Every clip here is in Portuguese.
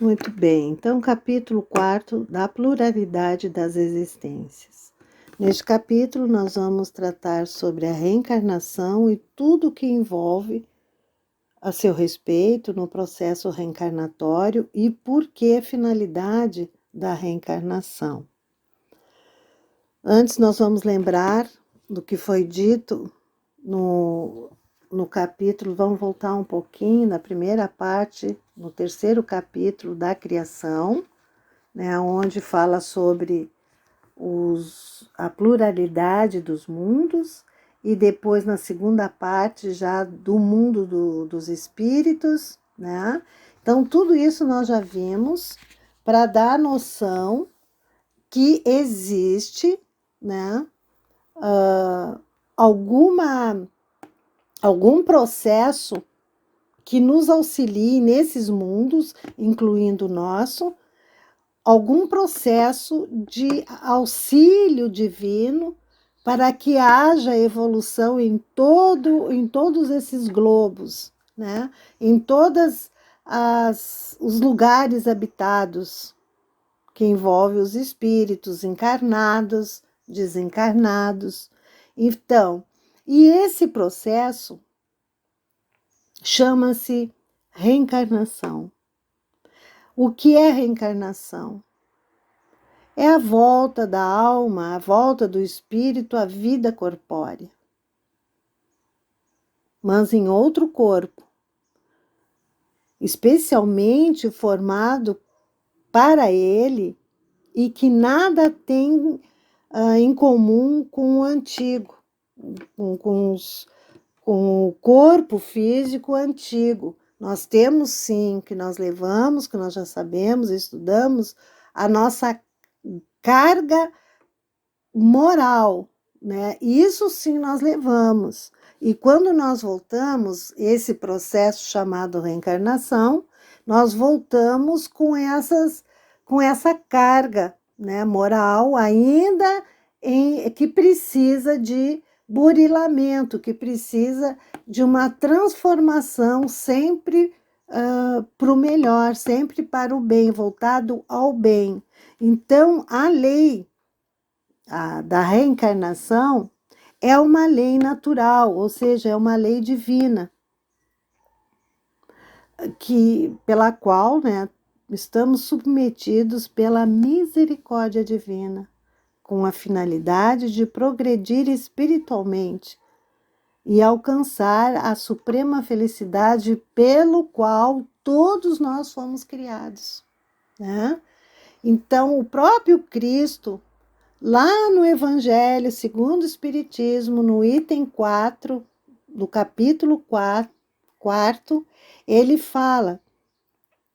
Muito bem, então capítulo 4 da pluralidade das existências. Neste capítulo nós vamos tratar sobre a reencarnação e tudo o que envolve a seu respeito no processo reencarnatório e por que a finalidade da reencarnação. Antes nós vamos lembrar do que foi dito no capítulo, vamos voltar um pouquinho na primeira parte, no terceiro capítulo da criação, né, onde fala sobre a pluralidade dos mundos, e depois na segunda parte já do mundo dos espíritos, né? Então tudo isso nós já vimos para dar a noção que existe, né, algum processo que nos auxilie nesses mundos, incluindo o nosso, algum processo de auxílio divino para que haja evolução em todos esses globos, né? Em todos os lugares habitados, que envolve os espíritos encarnados, desencarnados. Então, e esse processo chama-se reencarnação. O que é reencarnação? É a volta da alma, a volta do espírito à vida corpórea, mas em outro corpo, especialmente formado para ele e que nada tem em comum com o antigo, com o corpo físico antigo. Nós temos sim, que nós levamos, que nós já sabemos, estudamos, a nossa carga moral, né? Isso sim nós levamos. E quando nós voltamos, esse processo chamado reencarnação, nós voltamos com essa carga, né, moral ainda que precisa de burilamento, que precisa de uma transformação sempre para o melhor, sempre para o bem, voltado ao bem. Então, a lei da reencarnação é uma lei natural, ou seja, é uma lei divina, pela qual, né, estamos submetidos pela misericórdia divina, com a finalidade de progredir espiritualmente e alcançar a suprema felicidade pelo qual todos nós fomos criados, né? Então, o próprio Cristo, lá no Evangelho segundo o Espiritismo, no item 4, do capítulo 4, ele fala: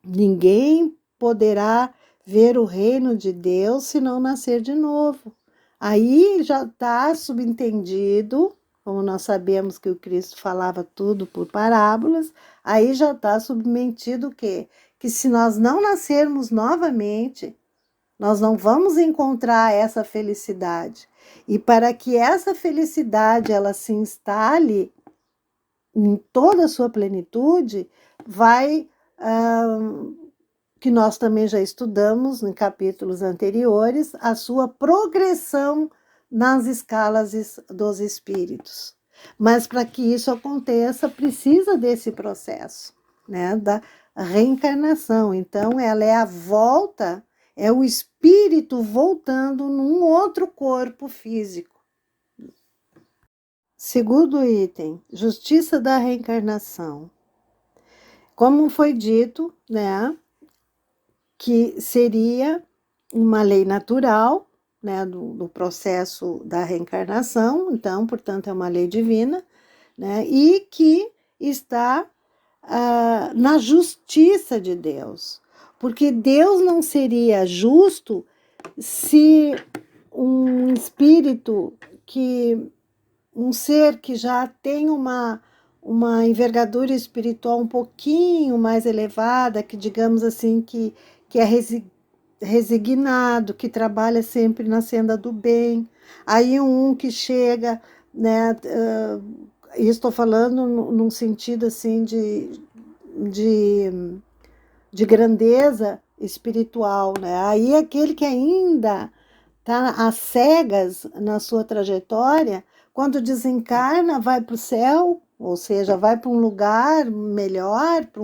ninguém poderá ver o reino de Deus se não nascer de novo. Aí já está subentendido, como nós sabemos que o Cristo falava tudo por parábolas, aí já está submetido o quê? Que se nós não nascermos novamente, nós não vamos encontrar essa felicidade. E para que essa felicidade ela se instale em toda a sua plenitude, vai, que nós também já estudamos em capítulos anteriores, a sua progressão nas escalas dos espíritos. Mas para que isso aconteça, precisa desse processo, né, da reencarnação. Então, ela é a volta, é o espírito voltando num outro corpo físico. Segundo item, justiça da reencarnação. Como foi dito, né, que seria uma lei natural, né, do processo da reencarnação, então, portanto, é uma lei divina, né, e que está na justiça de Deus, porque Deus não seria justo se um espírito um ser que já tem uma envergadura espiritual um pouquinho mais elevada, que digamos assim, que é resignado, que trabalha sempre na senda do bem. Aí que chega, né, e estou falando num sentido assim de de grandeza espiritual, né? Aí aquele que ainda está às cegas na sua trajetória, quando desencarna, vai para o céu, ou seja, vai para um lugar melhor, para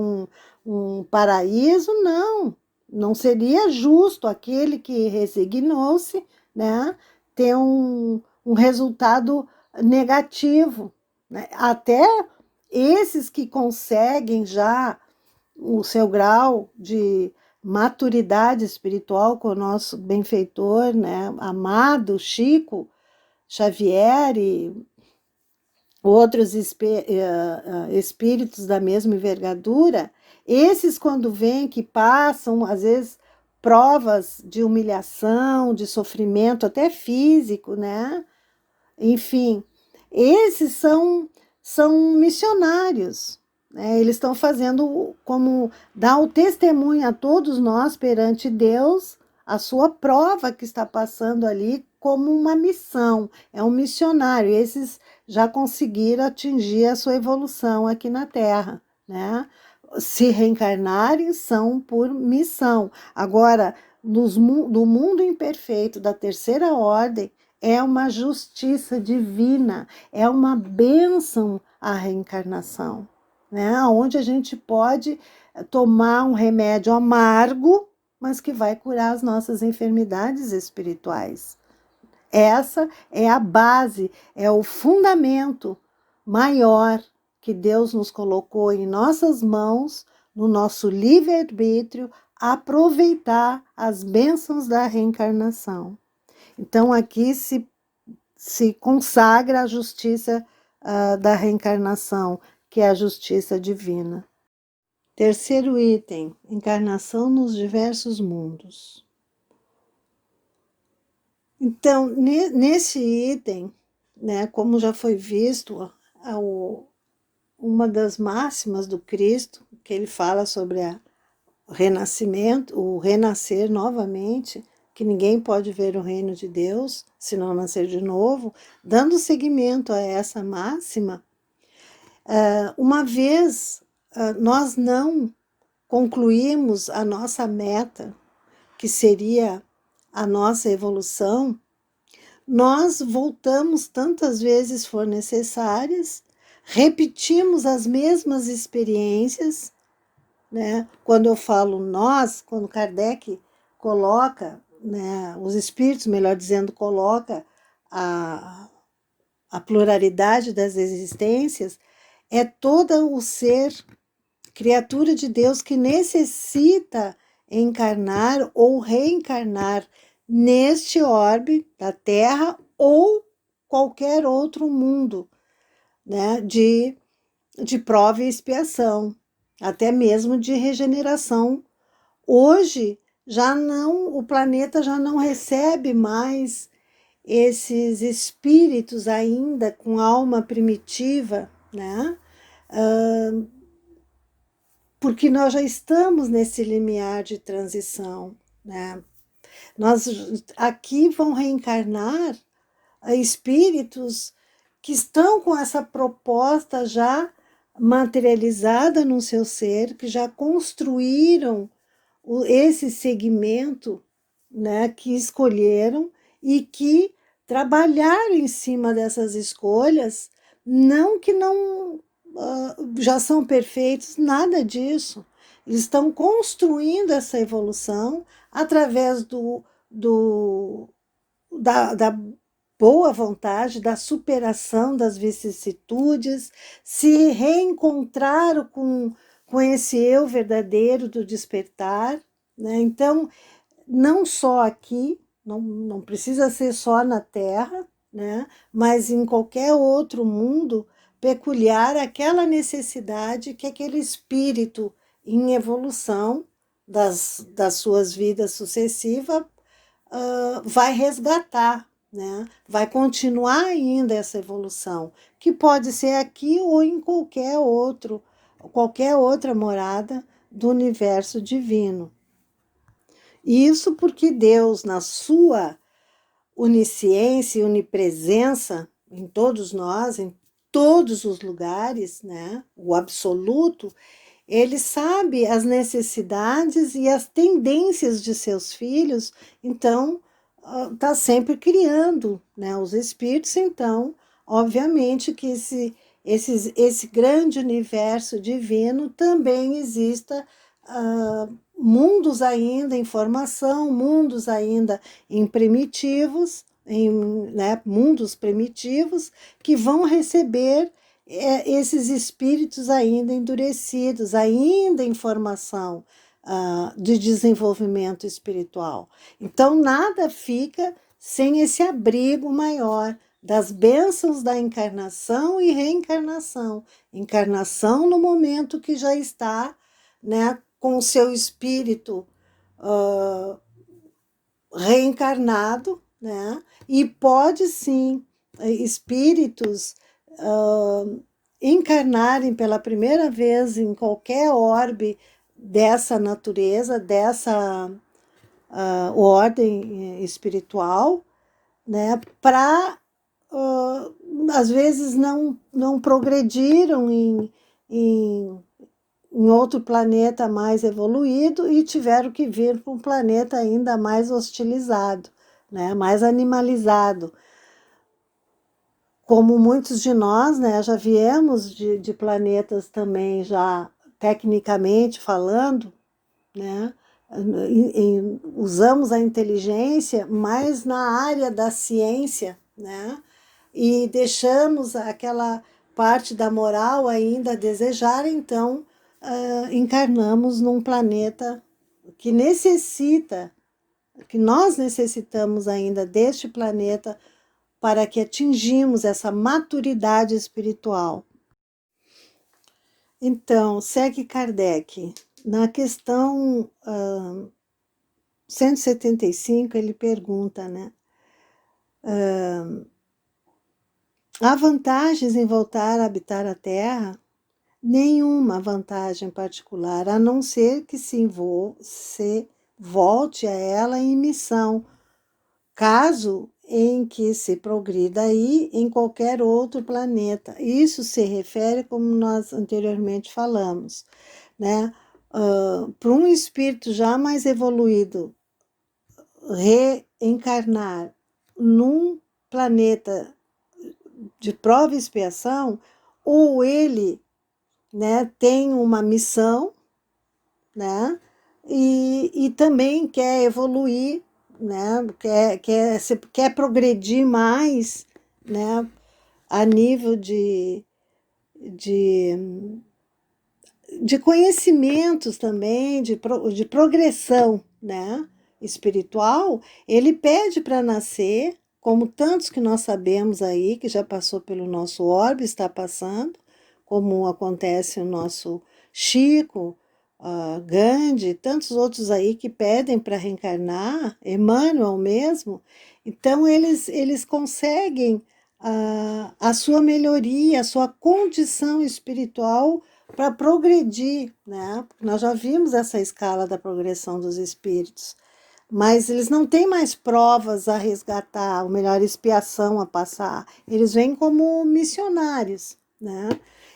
um paraíso, não. Não seria justo aquele que resignou-se, né, ter um resultado negativo, né? Até esses que conseguem já o seu grau de maturidade espiritual com o nosso benfeitor, né, amado Chico Xavier e outros espíritos da mesma envergadura, esses quando vêm que passam, às vezes, provas de humilhação, de sofrimento, até físico, né? Enfim, esses são missionários, né? Eles estão fazendo como dar o testemunho a todos nós perante Deus, a sua prova que está passando ali como uma missão, é um missionário. Esses já conseguiram atingir a sua evolução aqui na Terra, né? Se reencarnarem são por missão. Agora, do mundo imperfeito da terceira ordem, é uma justiça divina, é uma bênção a reencarnação, né? Onde a gente pode tomar um remédio amargo, mas que vai curar as nossas enfermidades espirituais. Essa é a base, é o fundamento maior que Deus nos colocou em nossas mãos, no nosso livre-arbítrio, aproveitar as bênçãos da reencarnação. Então, aqui se consagra a justiça da reencarnação, que é a justiça divina. Terceiro item, encarnação nos diversos mundos. Então, nesse item, né, como já foi visto, uma das máximas do Cristo, que ele fala sobre o renascimento, o renascer novamente, que ninguém pode ver o reino de Deus se não nascer de novo, dando seguimento a essa máxima, uma vez nós não concluímos a nossa meta, que seria a nossa evolução, nós voltamos tantas vezes for necessárias, repetimos as mesmas experiências, né? Quando eu falo nós, quando Kardec coloca, né, os espíritos, melhor dizendo, coloca a pluralidade das existências, é todo o ser, criatura de Deus, que necessita encarnar ou reencarnar neste orbe da Terra ou qualquer outro mundo, né, de prova e expiação, até mesmo de regeneração. Hoje já não, o planeta já não recebe mais esses espíritos ainda com alma primitiva, né? Porque nós já estamos nesse limiar de transição, né? Nós aqui vão reencarnar espíritos que estão com essa proposta já materializada no seu ser, que já construíram esse segmento, né, que escolheram e que trabalharam em cima dessas escolhas, não que não já são perfeitos, nada disso. Eles estão construindo essa evolução através da boa vontade, da superação das vicissitudes, se reencontraram com esse eu verdadeiro do despertar, né? Então, não só aqui, não precisa ser só na Terra, né? Mas em qualquer outro mundo peculiar, aquela necessidade que aquele espírito em evolução das suas vidas sucessivas vai resgatar, né? Vai continuar ainda essa evolução, que pode ser aqui ou em qualquer outra morada do universo divino. Isso porque Deus, na sua onisciência e onipresença em todos nós, em todos os lugares, né? O absoluto, ele sabe as necessidades e as tendências de seus filhos, então está sempre criando, né, os espíritos. Então, obviamente que esse grande universo divino também exista mundos ainda em formação, mundos ainda em primitivos, né, mundos primitivos que vão receber esses espíritos ainda endurecidos, ainda em formação de desenvolvimento espiritual. Então, nada fica sem esse abrigo maior das bênçãos da encarnação e reencarnação. Encarnação no momento que já está, né, com o seu espírito reencarnado, né, e pode sim espíritos encarnarem pela primeira vez em qualquer orbe dessa natureza, dessa ordem espiritual, né, para às vezes não progrediram em outro planeta mais evoluído e tiveram que vir para um planeta ainda mais hostilizado, né, mais animalizado. Como muitos de nós, né, já viemos de planetas também, já tecnicamente falando, né, usamos a inteligência mais na área da ciência, né, e deixamos aquela parte da moral ainda a desejar, então encarnamos num planeta que necessita, que nós necessitamos ainda deste planeta para que atingimos essa maturidade espiritual. Então, segue Kardec. Na questão 175, ele pergunta, né? Há vantagens em voltar a habitar a Terra? Nenhuma vantagem particular, a não ser que se volte a ela em missão, caso em que se progrida aí em qualquer outro planeta. Isso se refere, como nós anteriormente falamos, né? Para um espírito já mais evoluído reencarnar num planeta de prova e expiação, ou ele, né, tem uma missão, né, e também quer evoluir, né, quer progredir mais, né, a nível de conhecimentos também, de progressão, né, espiritual. Ele pede para nascer, como tantos que nós sabemos aí, que já passou pelo nosso orbe, está passando, como acontece o nosso Chico, Gandhi, tantos outros aí que pedem para reencarnar, Emmanuel mesmo. Então eles conseguem a sua melhoria, a sua condição espiritual para progredir, né? Nós já vimos essa escala da progressão dos espíritos, mas eles não têm mais provas a resgatar, ou melhor, expiação a passar. Eles vêm como missionários, né?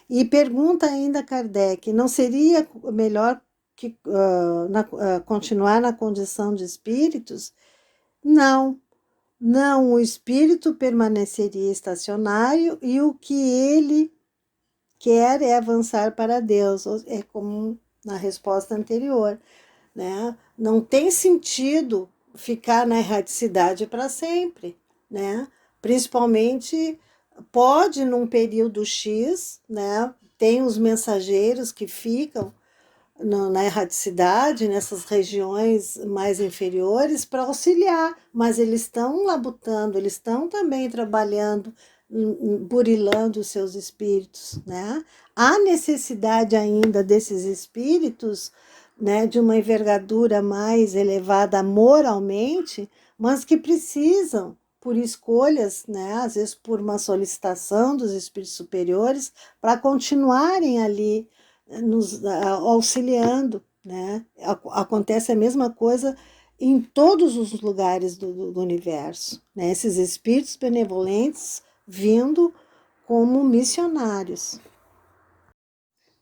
E pergunta ainda Kardec, não seria melhor que continuar na condição de espíritos? Não, não, o espírito permaneceria estacionário e o que ele quer é avançar para Deus, é como na resposta anterior, né? Não tem sentido ficar na erradicidade para sempre, né? Principalmente pode num período X, né? Tem os mensageiros que ficam na erradicidade, nessas regiões mais inferiores, para auxiliar, mas eles estão labutando, eles estão também trabalhando, burilando os seus espíritos, né? Há necessidade ainda desses espíritos, né, de uma envergadura mais elevada moralmente, mas que precisam, por escolhas, né, às vezes por uma solicitação dos espíritos superiores, para continuarem ali nos auxiliando, né? Acontece a mesma coisa em todos os lugares do universo, né? Esses espíritos benevolentes vindo como missionários.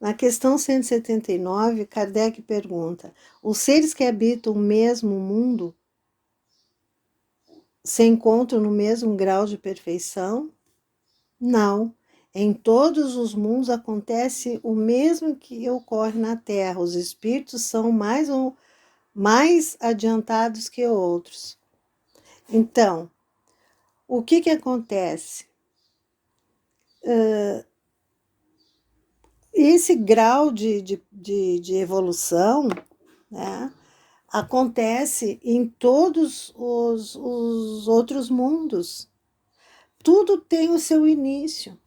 Na questão 179, Kardec pergunta: os seres que habitam o mesmo mundo se encontram no mesmo grau de perfeição? Não. Em todos os mundos acontece o mesmo que ocorre na Terra. Os espíritos são mais adiantados que outros. Então, o que acontece? Esse grau de evolução, né, acontece em todos os outros mundos. Tudo tem o seu início.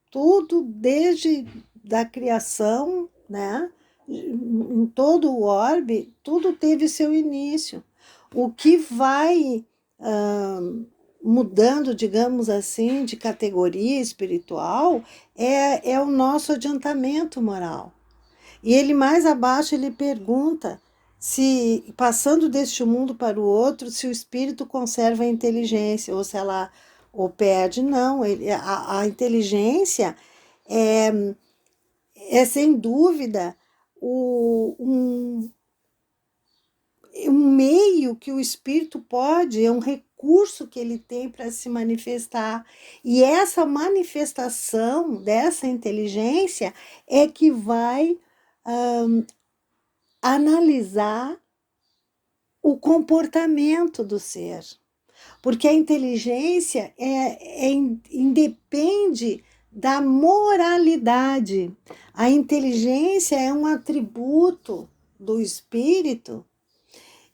Tudo desde da criação, né? Em todo o orbe, tudo teve seu início. O que vai mudando, digamos assim, de categoria espiritual é o nosso adiantamento moral. E ele mais abaixo ele pergunta se, passando deste mundo para o outro, se o espírito conserva a inteligência ou se ela o perde. Não, a inteligência é sem dúvida um meio que o espírito pode, é um recurso que ele tem para se manifestar. E essa manifestação dessa inteligência é que vai analisar o comportamento do ser. Porque a inteligência independe da moralidade. A inteligência é um atributo do espírito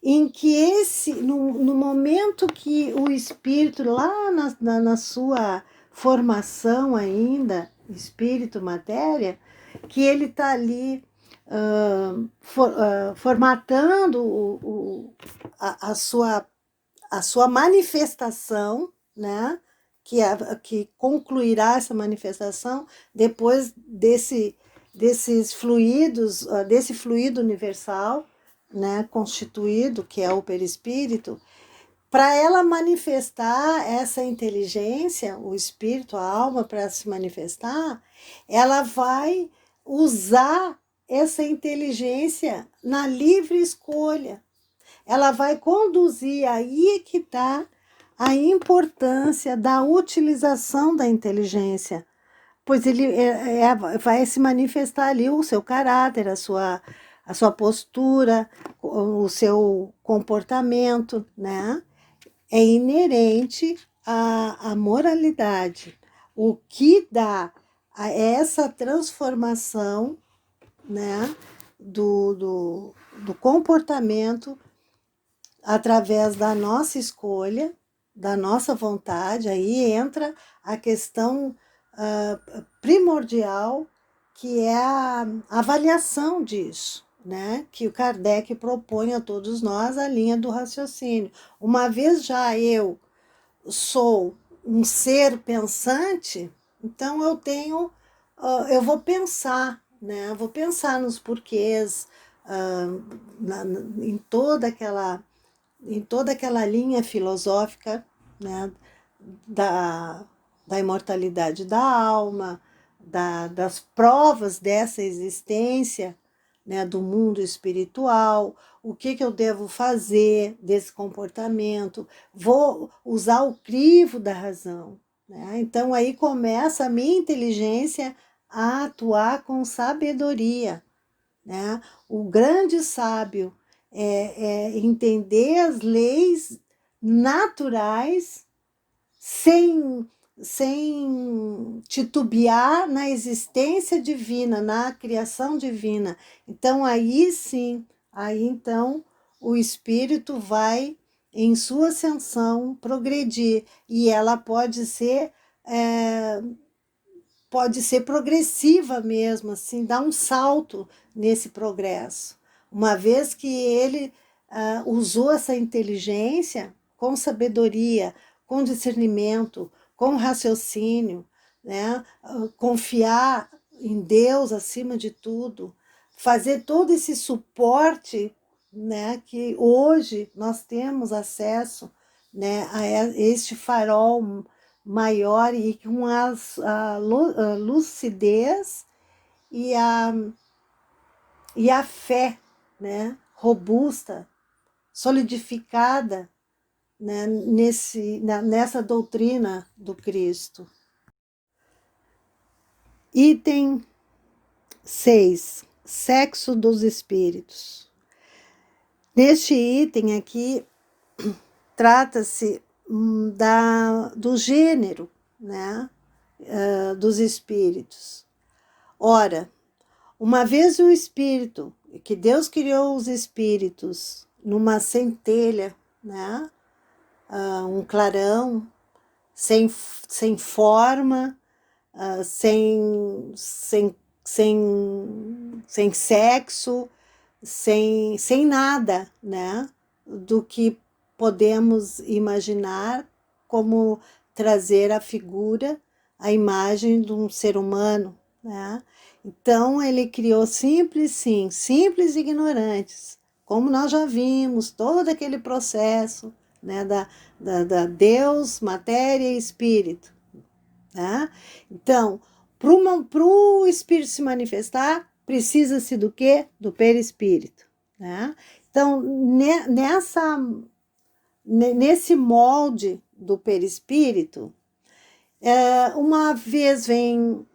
em que no momento que o espírito, lá na sua formação ainda, espírito, matéria, que ele está ali formatando a sua manifestação, né? Que concluirá essa manifestação depois desses fluidos, desse fluido universal, né, constituído, que é o perispírito. Para ela manifestar essa inteligência, o espírito, a alma, para se manifestar, ela vai usar essa inteligência na livre escolha. Ela vai conduzir, aí que está a importância da utilização da inteligência, pois ele vai se manifestar ali o seu caráter, a sua postura, o seu comportamento, né? É inerente à moralidade. O que dá a essa transformação, né, do comportamento através da nossa escolha, da nossa vontade. Aí entra a questão primordial, que é a avaliação disso, né? Que o Kardec propõe a todos nós, a linha do raciocínio. Uma vez já eu sou um ser pensante, então eu vou pensar, né? Eu vou pensar nos porquês, em toda aquela linha filosófica, né, da imortalidade da alma, das provas dessa existência, né, do mundo espiritual, o que eu devo fazer desse comportamento, vou usar o crivo da razão, né? Então aí começa a minha inteligência a atuar com sabedoria, né? O grande sábio é entender as leis naturais sem titubear na existência divina, na criação divina. Então, aí sim, aí então o espírito vai, em sua ascensão, progredir. E ela pode ser progressiva mesmo, assim, dar um salto nesse progresso. Uma vez que ele usou essa inteligência com sabedoria, com discernimento, com raciocínio, né? Confiar em Deus acima de tudo, fazer todo esse suporte, né, que hoje nós temos acesso, né, a este farol maior e com a lucidez e a fé, né, robusta, solidificada, né, nessa doutrina do Cristo. Item 6. Sexo dos espíritos. Neste item aqui, trata-se do gênero, né, dos espíritos. Ora, uma vez o espírito, que Deus criou os espíritos numa centelha, né, um clarão, sem forma, sem sexo, sem nada, né, do que podemos imaginar como trazer a figura, a imagem de um ser humano, né? Então ele criou simples e ignorantes, como nós já vimos, todo aquele processo, né, da Deus, matéria e espírito, né? Então, para o espírito se manifestar, precisa-se do quê? Do perispírito, né? Então, nesse molde do perispírito, uma vez vem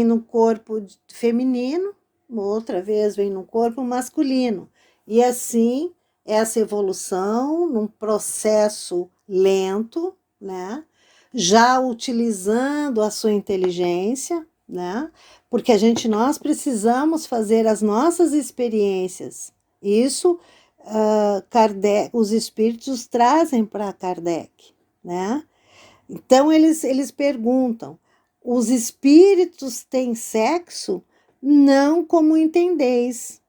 no corpo feminino, outra vez vem no corpo masculino. E assim, essa evolução, num processo lento, né? Já utilizando a sua inteligência, né? Porque nós precisamos fazer as nossas experiências. Isso Kardec, os espíritos trazem para Kardec, né? Então eles perguntam: os espíritos têm sexo? Não como entendeis,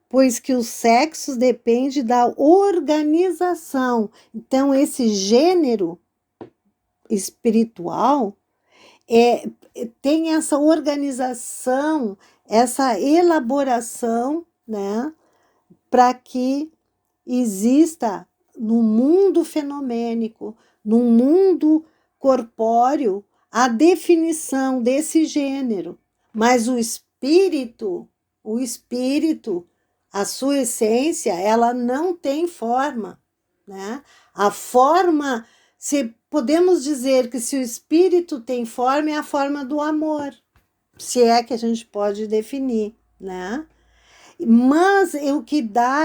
pois que o sexo depende da organização. Então esse gênero espiritual tem essa organização, essa elaboração, né, para que exista no mundo fenomênico, no mundo corpóreo, a definição desse gênero. Mas o espírito, a sua essência, ela não tem forma, né? A forma, se podemos dizer que se o espírito tem forma, é a forma do amor, se é que a gente pode definir, né? Mas o que dá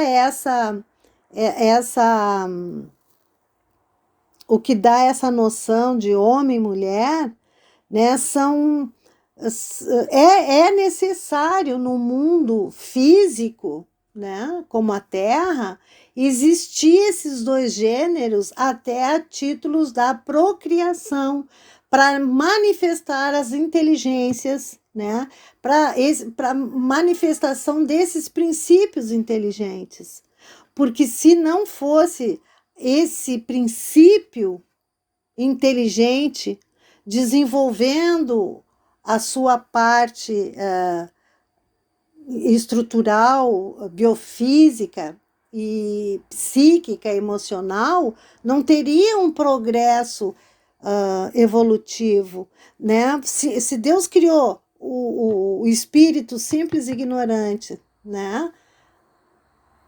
o que dá essa noção de homem e mulher, né, é necessário no mundo físico, né, como a Terra, existir esses dois gêneros até a títulos da procriação, para manifestar as inteligências, né, para manifestação desses princípios inteligentes. Porque se não fosse esse princípio inteligente desenvolvendo a sua parte estrutural, biofísica e psíquica, emocional, não teria um progresso evolutivo, né? Se Deus criou o espírito simples e ignorante, né?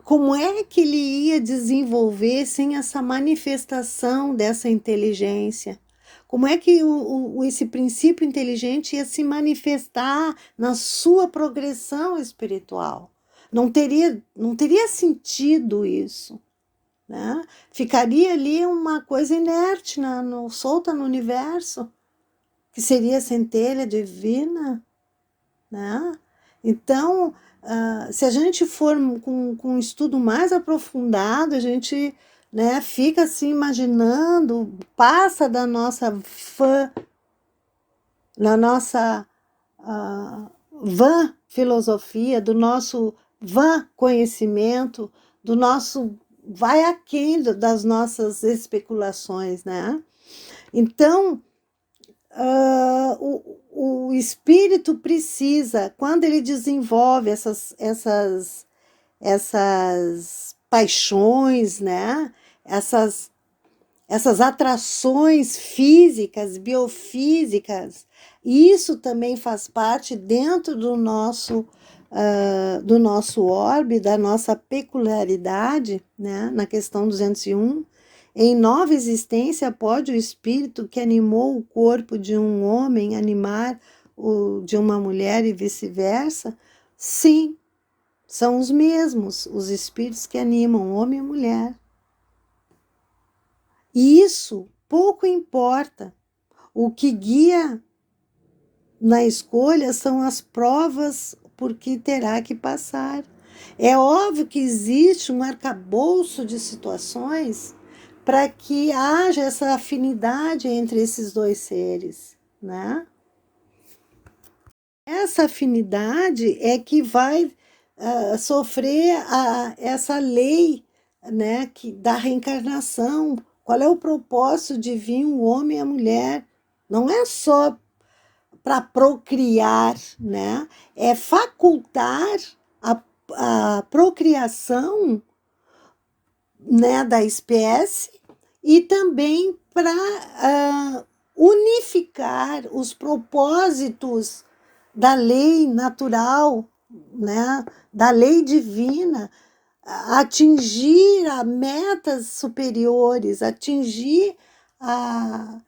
Como é que ele ia desenvolver sem essa manifestação dessa inteligência? Como é que esse princípio inteligente ia se manifestar na sua progressão espiritual? Não teria sentido isso, né? Ficaria ali uma coisa inerte, solta no universo, que seria a centelha divina, né? Então, se a gente for com um estudo mais aprofundado, a gente, né, fica assim imaginando, passa da nossa vã filosofia, do nosso vã conhecimento, do nosso vai aquém das nossas especulações, né? Então, o espírito precisa, quando ele desenvolve essas paixões, né? essas atrações físicas, biofísicas, isso também faz parte dentro do nosso orbe, da nossa peculiaridade, né? Na questão 201. Em nova existência, pode o espírito que animou o corpo de um homem animar o de uma mulher e vice-versa? Sim, são os mesmos, os espíritos que animam homem e mulher. E isso pouco importa. O que guia na escolha são as provas por que terá que passar. É óbvio que existe um arcabouço de situações para que haja essa afinidade entre esses dois seres, né? Essa afinidade é que vai sofrer essa lei, né, da reencarnação. Qual é o propósito de vir o homem e a mulher? Não é só para procriar, né? É facultar a procriação, né, da espécie e também para unificar os propósitos da lei natural, né, da lei divina, atingir a metas superiores, atingir a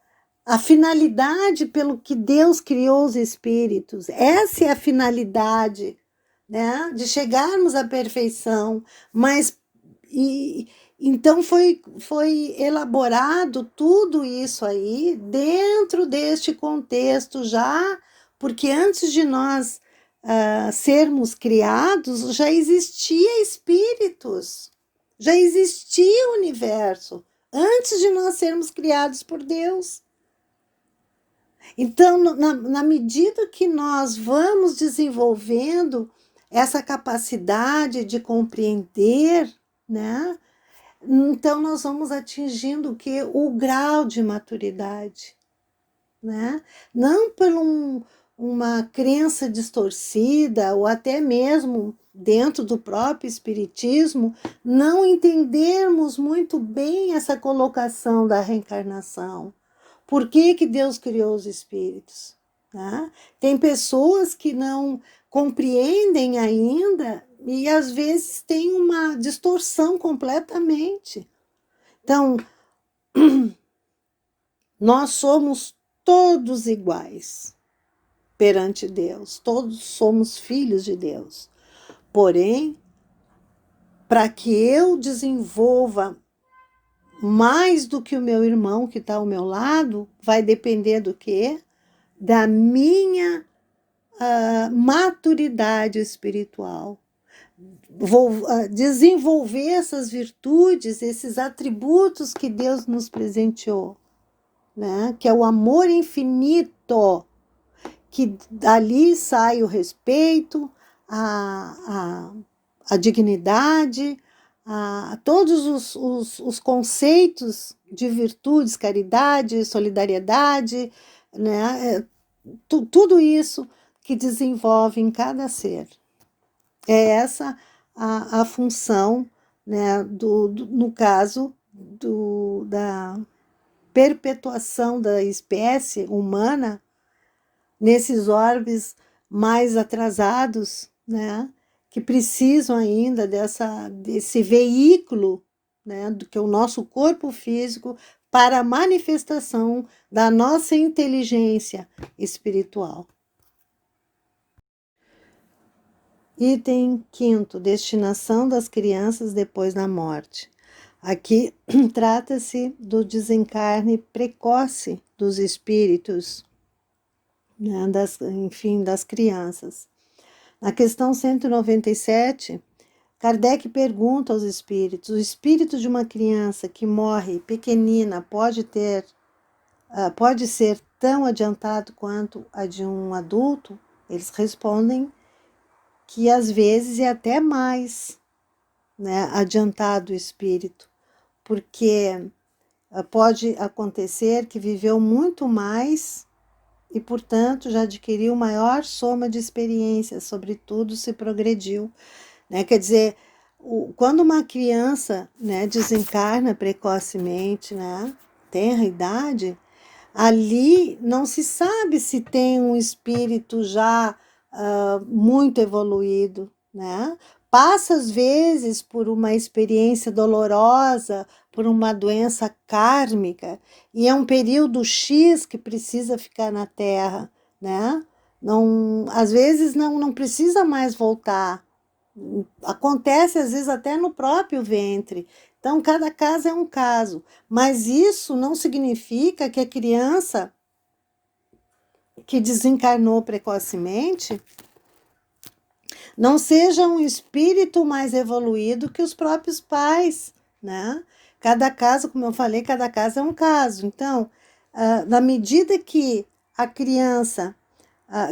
finalidade pelo que Deus criou os espíritos. Essa é a finalidade, né, de chegarmos à perfeição. Mas então foi elaborado tudo isso aí dentro deste contexto já, porque antes de nós sermos criados, já existia espíritos, já existia o universo, antes de nós sermos criados por Deus. Então, na medida que nós vamos desenvolvendo essa capacidade de compreender, né? Então, nós vamos atingindo o quê? O grau de maturidade, né? Não por uma crença distorcida, ou até mesmo dentro do próprio espiritismo, não entendermos muito bem essa colocação da reencarnação. Por que Deus criou os espíritos? Tá? Tem pessoas que não compreendem ainda e às vezes tem uma distorção completamente. Então, nós somos todos iguais perante Deus, todos somos filhos de Deus. Porém, para que eu desenvolva mais do que o meu irmão que está ao meu lado, vai depender do quê? Da minha maturidade espiritual. Vou desenvolver essas virtudes, esses atributos que Deus nos presenteou, né? Que é o amor infinito, que dali sai o respeito, a dignidade, todos os conceitos de virtudes, caridade, solidariedade, né? Tudo isso que desenvolve em cada ser. É essa a função, né, no caso da perpetuação da espécie humana nesses orbes mais atrasados, né, que precisam ainda desse veículo, né, do que é o nosso corpo físico para a manifestação da nossa inteligência espiritual. Item 5º, destinação das crianças depois da morte. Aqui trata-se do desencarne precoce dos espíritos, né, das crianças. Na questão 197, Kardec pergunta aos espíritos: o espírito de uma criança que morre pequenina pode ser tão adiantado quanto a de um adulto? Eles respondem que às vezes é até mais, né, adiantado o espírito, porque pode acontecer que viveu muito mais e, portanto, já adquiriu maior soma de experiências, sobretudo se progrediu, né? Quer dizer, quando uma criança, né, desencarna precocemente, né, tenra idade, ali não se sabe se tem um espírito já muito evoluído, né? Passa às vezes por uma experiência dolorosa, por uma doença kármica, e é um período X que precisa ficar na Terra, né? Não, às vezes não precisa mais voltar. Acontece às vezes até no próprio ventre. Então, cada caso é um caso. Mas isso não significa que a criança que desencarnou precocemente não seja um espírito mais evoluído que os próprios pais, né? Cada caso, como eu falei, cada caso é um caso. Então, na medida que a criança,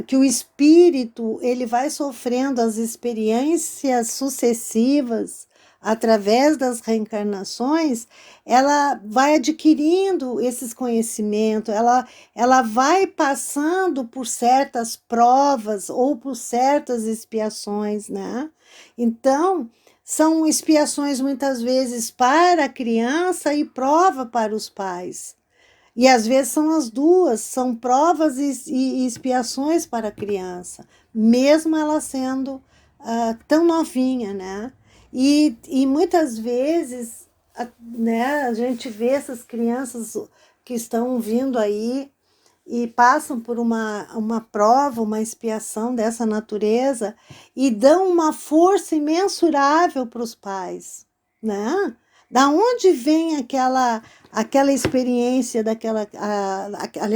que o espírito, ele vai sofrendo as experiências sucessivas através das reencarnações, ela vai adquirindo esses conhecimentos, ela vai passando por certas provas ou por certas expiações, né? Então, são expiações muitas vezes para a criança e prova para os pais. E às vezes são as duas, são provas e expiações para a criança, mesmo ela sendo tão novinha, né? E muitas vezes, né, a gente vê essas crianças que estão vindo aí e passam por uma prova, uma expiação dessa natureza e dão uma força imensurável para os pais, né? Da onde vem aquela experiência,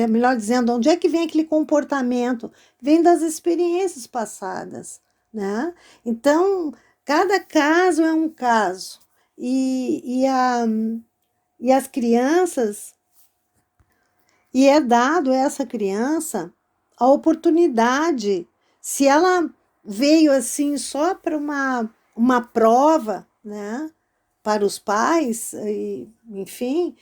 melhor dizendo, onde é que vem aquele comportamento? Vem das experiências passadas, né? Então, cada caso é um caso. E as crianças, e é dado a essa criança a oportunidade, se ela veio assim só para uma prova, né, para os pais, enfim,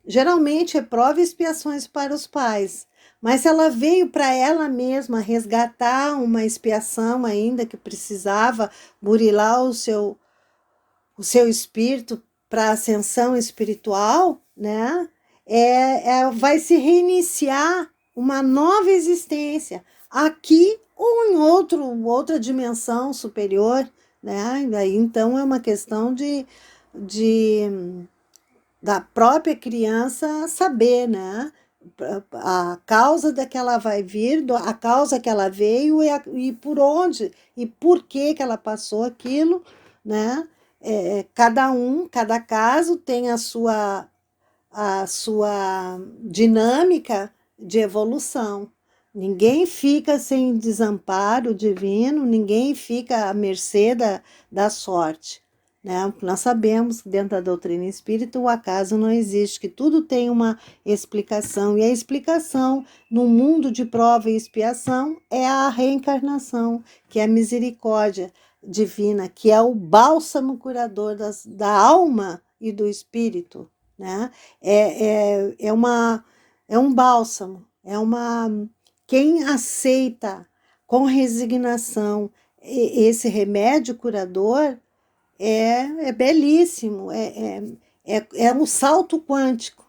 geralmente é prova e expiações para os pais. Mas se ela veio para ela mesma resgatar uma expiação ainda que precisava burilar o seu espírito para a ascensão espiritual, né? Vai se reiniciar uma nova existência aqui ou em outra dimensão superior, né? Daí, então é uma questão de da própria criança saber, né? A causa da que ela vai vir, a causa que ela veio e por onde e por que ela passou aquilo, né? Cada caso tem a sua dinâmica de evolução. Ninguém fica sem desamparo divino, ninguém fica à mercê da sorte, né? Nós sabemos que dentro da doutrina espírita o acaso não existe, que tudo tem uma explicação, e a explicação no mundo de prova e expiação é a reencarnação, que é a misericórdia divina, que é o bálsamo curador da alma e do espírito, né? É um bálsamo, quem aceita com resignação esse remédio curador é belíssimo, é um salto quântico,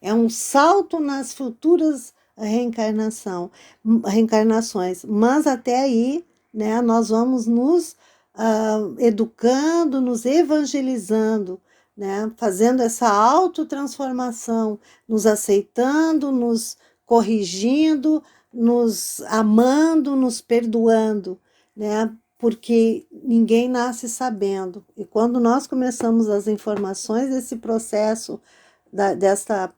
é um salto nas futuras reencarnações, mas até aí, né, nós vamos nos educando, nos evangelizando, né, fazendo essa autotransformação, nos aceitando, nos corrigindo, nos amando, nos perdoando, né, porque ninguém nasce sabendo. E quando nós começamos as informações desse processo, desta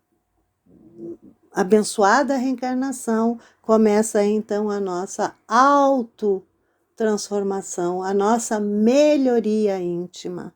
abençoada reencarnação, começa então a nossa autotransformação, a nossa melhoria íntima.